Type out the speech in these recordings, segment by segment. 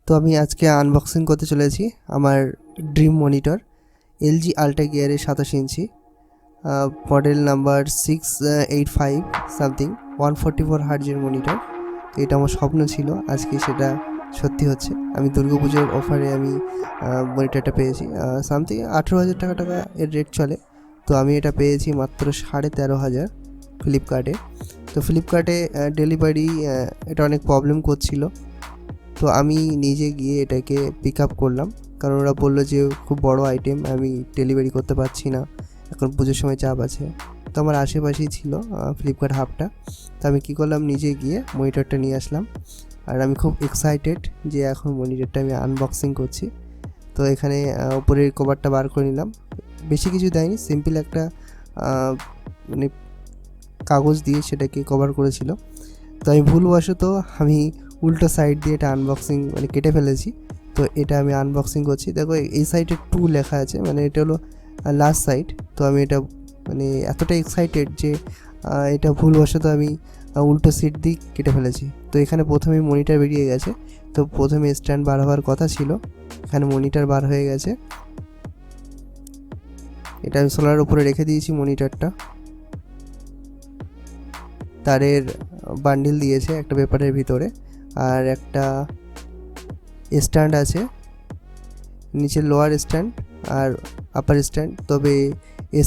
তো আমি আজকে আনবক্সিং করতে চলেছি আমার ড্রিম মনিটর LG Ultragear 27 ইঞ্চি মডেল নাম্বার 685 সামথিং 144 হার্জের মনিটর। তো এটা আমার স্বপ্ন ছিল, আজকে সেটা সত্যি হচ্ছে। আমি দুর্গাপুজোর অফারে আমি মনিটরটা পেয়েছি, সামথিং 18,000 টাকা এর রেট চলে। তো আমি এটা পেয়েছি মাত্র 13,500 ফ্লিপকার্টে। তো ফ্লিপকার্টে ডেলিভারি এটা অনেক প্রবলেম করছিল, তো আমি নিজে গিয়ে এটাকে পিক আপ করলাম, কারণ ওরা বললো যে খুব বড় আইটেম, আমি ডেলিভারি করতে পারছি না, এখন পুজোর সময় চাপ আছে। তো আমার আশেপাশেই ছিল ফ্লিপকার্ট হাবটা। তো আমি কী করলাম, নিজে গিয়ে মনিটরটা নিয়ে আসলাম। আর আমি খুব এক্সাইটেড যে এখন মনিটরটা আমি আনবক্সিং করছি। তো এখানে উপরের কভারটা বার করে নিলাম, বেশি কিছু দেয়নি, সিম্পল একটা মানে কাগজ দিয়ে সেটাকে কভার করেছিল। তো আমি ভুলবশত আমি উল্টো সাইড দিয়ে এটা আনবক্সিং কেটে ফেলেছি। তো এটা আমি আনবক্সিং করছি। দেখো এই সাইডে 2 লেখা আছে, এটা হলো লাস্ট সাইড। তো আমি এটা এতটা এক্সাইটেড যে এটা ভুলবশত আমি উল্টো সিট দিয়ে কেটে ফেলেছি। তো এখানে প্রথমে মনিটর বেরিয়ে গেছে। তো প্রথমে স্ট্যান্ড বার হওয়ার কথা ছিল, এখানে মনিটর বার হয়ে গেছে। এটা আমি সোলার উপরে রেখে দিয়েছি মনিটরটা। তারের বান্ডিল দিয়েছে একটা পেপারের ভিতরে, আর একটা স্ট্যান্ড আছে, নিচে লোয়ার স্ট্যান্ড আর আপার স্ট্যান্ড। তবে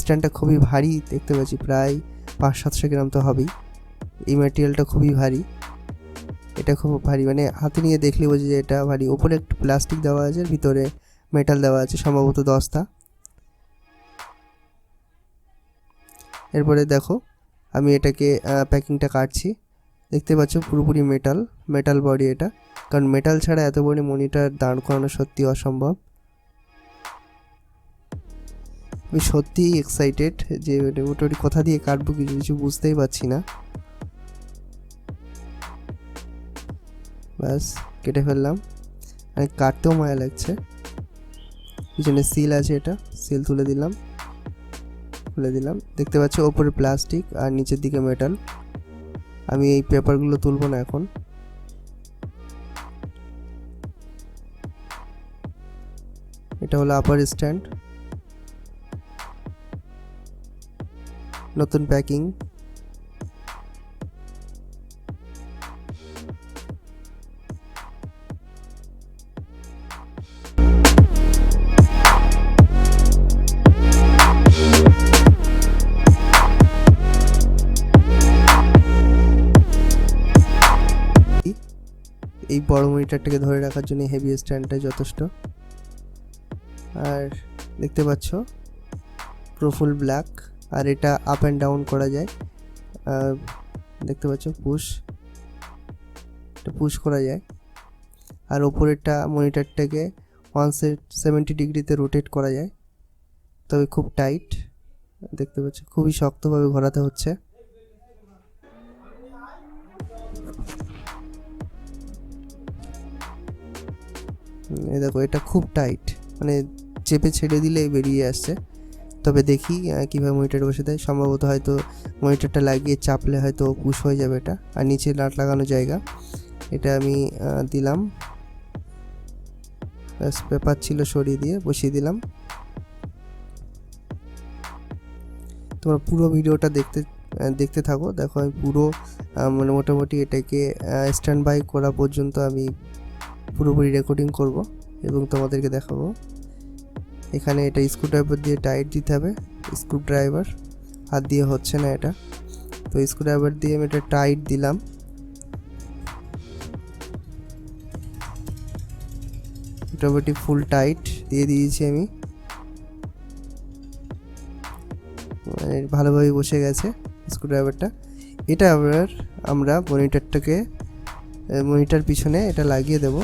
স্ট্যান্ডটা খুবই ভারী দেখতে পাচ্ছি, প্রায় 500-700 গ্রাম তো হবেই। এই ম্যাটেরিয়ালটা খুবই ভারী, এটা খুব ভারী, হাতে নিয়ে দেখলে বোঝা যায় এটা ভারী। ওপরে একটু প্লাস্টিক দেওয়া আছে, ভিতরে মেটাল দেওয়া আছে, সম্ভবত দস্তা। এরপরে দেখো আমি এটাকে প্যাকিংটা কাটছি, দেখতে পাচ্ছ পুরোপুরি মেটাল বডি এটা, কারণ মেটাল ছাড়া এত বড় মনিটর দাঁড় করানো সত্যি অসম্ভব। আমি সত্যিই এক্সাইটেড যে মোটামুটি কোথা দিয়ে কাটবো কিছু বুঝতেই পারছি না। ব্যাস কেটে ফেললাম, কাটতেও মায়া লাগছে। পিছনে সিল আছে, এটা সিল খুলে দিলাম। দেখতে পাচ্ছ ওপরে প্লাস্টিক আর নিচের দিকে মেটাল। আমি এই পেপারগুলো তুলব না এখন। এটা হলো আপার স্ট্যান্ড, নতুন প্যাকিং। এই বড় মনিটরটাকে ধরে রাখার জন্য হেভি স্ট্যান্ডটা যথেষ্ট। আর দেখতে পাচ্ছ পুরো ফুল ব্ল্যাক, আর এটা আপ অ্যান্ড ডাউন করা যায়। দেখতে পাচ্ছ পুশ করা যায়। আর ওপরেরটা মনিটরটাকে 170 ডিগ্রিতে রোটেট করা যায়, তবে খুব টাইট। দেখতে পাচ্ছ খুবই শক্তভাবে ঘোরাতে হচ্ছে। এই দেখো এটা খুব টাইট, চেপে ছেড়ে দিলে বেরিয়ে আসছে। তবে দেখি কীভাবে মনিটর বসে দেয়, সম্ভবত হয়তো মনিটরটা লাগিয়ে চাপলে হয়তো পুশ হয়ে যাবে এটা। আর নিচে নাট লাগানো জায়গা, এটা আমি দিলাম, পেপার ছিল সরিয়ে দিয়ে বসিয়ে দিলাম। তোমরা পুরো ভিডিওটা দেখতে থাকো। দেখো আমি পুরো মোটামুটি এটাকে স্ট্যান্ড বাই করা পর্যন্ত আমি পুরোপুরি রেকর্ডিং করব এবং তোমাদেরকে দেখাবো। এখানে এটা স্ক্রুড্রাইভার দিয়ে টাইট দিতে হবে, স্ক্রুড্রাইভার হাত দিয়ে হচ্ছে না এটা। তো স্ক্রুড্রাইভার দিয়ে আমি এটা টাইট দিলাম। মোটামুটি ফুল টাইট দিয়ে দিয়েছি আমি, ভালোভাবে বসে গেছে স্ক্রুড্রাইভারটা। এটা আমরা মনিটর পিছনে এটা লাগিয়ে দেব।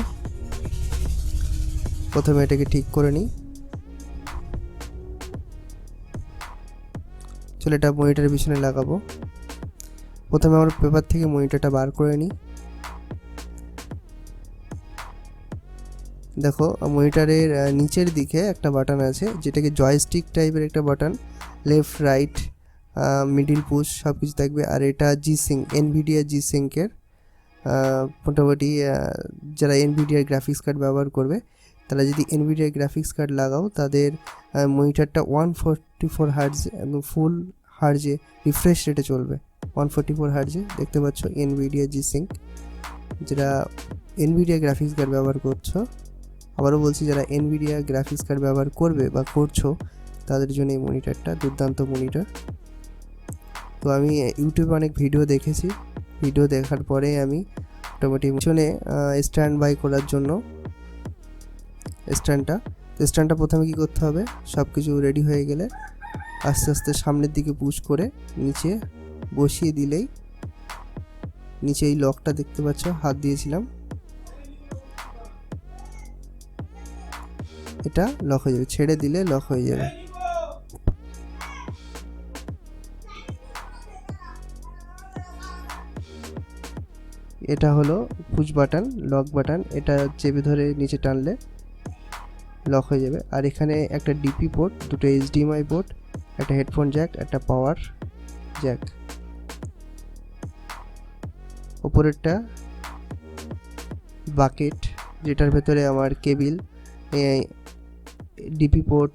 প্রথমে এটাকে ঠিক করে নিই। চলো এটা মনিটরের পিছনে লাগাবো। প্রথমে আমরা পেপার থেকে মনিটরটা বার করে নিই। দেখো মনিটরের নিচের দিকে একটা বাটন আছে, যেটাকে জয়স্টিক টাইপের একটা button, left right middle push সব কিছু থাকবে। আর এটা জি সিঙ্ক, এনভিডিয়া জি সিঙ্কের মোটামুটি যারা এনভিডিআর গ্রাফিক্স কার্ড ব্যবহার করবে তারা যদি এনভিডিআর গ্রাফিক্স কার্ড লাগাও তাদের মনিটরটা 144 হার্জ এবং ফুল হার্জে রিফ্রেশ রেটে চলবে। 144 হার্জে দেখতে পাচ্ছ এনভিডিআ জি-সিঙ্ক। যেটা এনভিডিআ গ্রাফিক্স কার্ড ব্যবহার করছো, আবারও বলছি যারা এনভিডিআ গ্রাফিক্স কার্ড ব্যবহার করবে বা করছো তাদের জন্য এই মনিটরটা দুর্দান্ত মনিটর। তো আমি ইউটিউবে অনেক ভিডিও দেখেছি, ভিডিও দেখার পরে আমি মোটামুটি পিছনে স্ট্যান্ড বাই করার জন্য স্ট্যান্ডটা প্রথমে কি করতে হবে, সব কিছু রেডি হয়ে গেলে আস্তে আস্তে সামনের দিকে পুশ করে নিচে বসিয়ে দিলেই নিচে এই লকটা দেখতে পাচ্ছ হাত দিয়েছিলাম, এটা লক হয়ে যাবে, ছেড়ে দিলে লক হয়ে যাবে। এটা হলো পুশ বাটন, লক বাটন, এটা চেপে ধরে নিচে টানলে লক হয়ে যাবে। আর এখানে একটা ডিপি পোর্ট, দুটো এইচডিএমআই পোর্ট, একটা হেডফোন জ্যাক, একটা পাওয়ার জ্যাক। ওপরেরটা বাকেট, যেটার ভেতরে আমার কেবিল, ডিপি পোর্ট,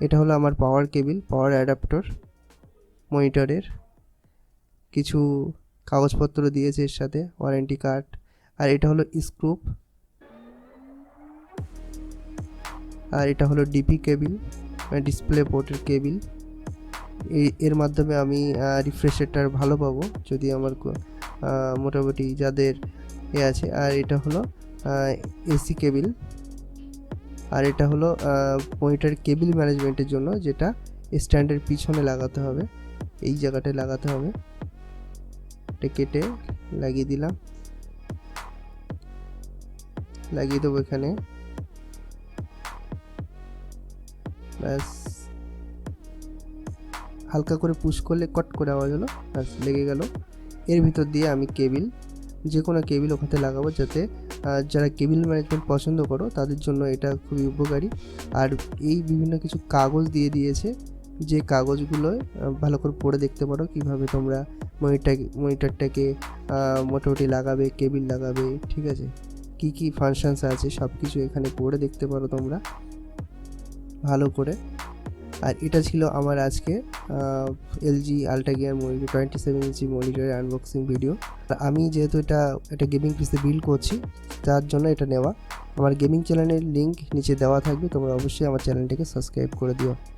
এটা হলো আমার পাওয়ার কেবিল, পাওয়ার অ্যাডাপ্টার মনিটরের। কিছু কাগজপত্র দিয়েছে এর সাথে, ওয়ারেন্টি কার্ড। আর এটা হলো স্ক্রুপ, আর এটা হলো ডিপি কেবিল, ডিসপ্লে পোর্টের কেবিল। এর মাধ্যমে আমি রিফ্রেশ রেটটা ভালো পাবো যদি আমার মোটামুটি যাদের আছে। আর এটা হলো এসি কেবিল, আর এটা হলো মনিটর কেবিল ম্যানেজমেন্টের জন্য, যেটা স্ট্যান্ডের পিছনে লাগাতে হবে, এই জায়গাটায় লাগাতে হবে। এটা কেটে লাগিয়ে দিলাম, লাগিয়ে দেবো এখানে, ব্যাস হালকা করে পুশ করলে কট করে আওয়াজ হলো, ব্যাস লেগে গেল। এর ভিতর দিয়ে আমি কেবিল, যে কোনো কেবিল ওখানে লাগাবো, যাতে যারা কেবিল ম্যানেজমেন্ট পছন্দ করো তাদের জন্য এটা খুবই উপকারী। আর এই বিভিন্ন কিছু কাগজ দিয়ে দিয়েছে, যে কাগজগুলো ভালো করে পড়ে দেখতে পারো কীভাবে তোমরা মনিটরটাকে মোটামুটি লাগাবে, কেবিল লাগাবে, ঠিক আছে, কি কি ফাংশনস আছে সব কিছু এখানে পড়ে দেখতে পারো তোমরা ভালো করে। আর এটা ছিল আমার আজকে এলজি আল্ট্রাগিয়ার মনিটর 27 ইঞ্চি মনিটরের আনবক্সিং ভিডিও। আমি যেহেতু এটা গেমিং পিসে বিল্ড করছি তার জন্য এটা নেওয়া। আমার গেমিং চ্যানেলের লিঙ্ক নিচে দেওয়া থাকবে, তোমরা অবশ্যই আমার চ্যানেলটাকে সাবস্ক্রাইব করে দিও।